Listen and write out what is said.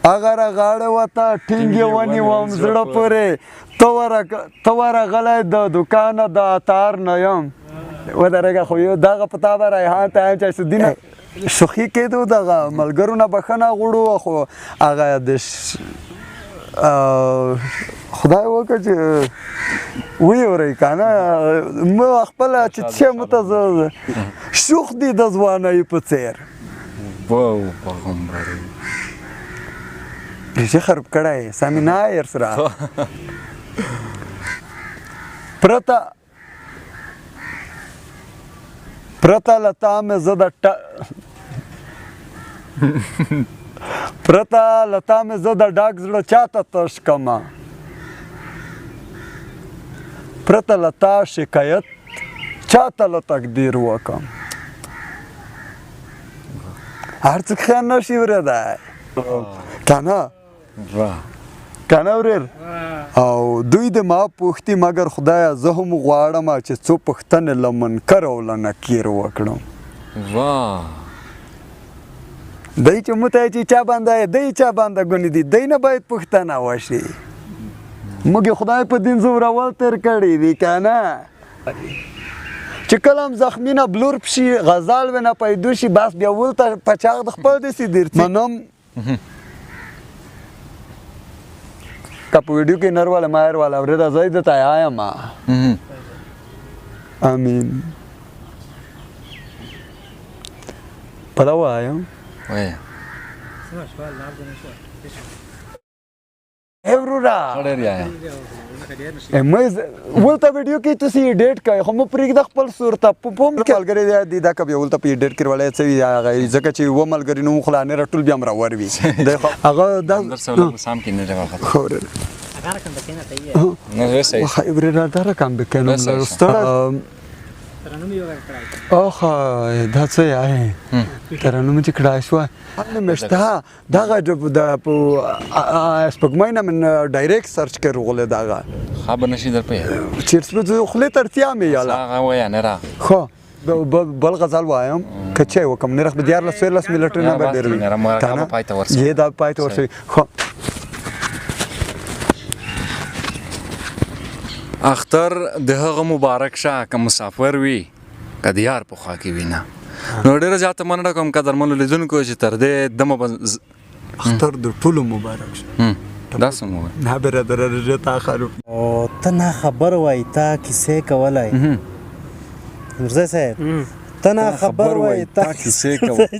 اگر غاړه وته ټینګې ونیوم زړه پورې ته ورغلی د دوکانه د اتار نه یم ودرېږه خو یو دغه په تا به ریحان ته یم چې سودینه شوخي کېدو دغه ملګرو نه بښنه غواړو خو هغه د خدای وکړه چې ویورئ که نه مه خپله چې څه مو ته شوخ دي د ځوانۍ په څېر چې خراب کړی سامي نایر سره پرته له تا مې زه د ډاک زړه چاته تش کمه پرته له تا شکایت چاته له تقدیر وکم هر څه خیال نشي ورېدی که نه ورېر او دوی د ما پوښتي مګر خدایه زه هم غواړم چې څو پوښتنې له منکر او له نکیر وکړم دی چې موږ ته چې چا باندې دی چا باندې ګونې دي دی نه باید پوښتنه وشي موږ یې خدای په دین زورول تېر کړي دي که نه چې کله هم زخمي نه بلورپ شي غزال وې نه پیدا شي بس بیا ولته پچاغ د خپل داسې درڅي منم که په ویډیو کې نر والا ماهر والا اورېده زه یې درته آیم امین پله وایم ورورا ولته ویډیو کې تاسې ایډیټ کوئ خو مه پرېږده خپل صورت ته پوم کې ملګري دي دا که بیا ولته په ایډیټ کې وړی څه وي هغه ځکه چې یوه ملګري نو خو لا نه راټول بیا هم راور وي هغه ورېره دا رقم بکنم ستړه آخه دا څه یې ترنم چې کړای شوه مشته دغه په سپوږمۍ نه من ډایرکټ سرچ کې راغلی دغه خبر نشي در په چیرته خولې ته اړتیا مې یاله هغه وایه نه را خو بل غزل وایم که چی وکړم نرخ به 14 منټو نه به ډېر وي دا پای ته ورسوي خو اختر د هغه مبارک شه که مسافر وي که د یار په خوا کې وي نه نو ډېره زیاته مننه کوم قدرمنو لیدونکو چې تر دې دمه به اختر د ټولو مبارک شه دا څه مو وایي نه برادره رژه تا خروب ته نه خبر وای تا کیسې کولی مرزا صاحب ته نه خبر وای تا کیسې کولی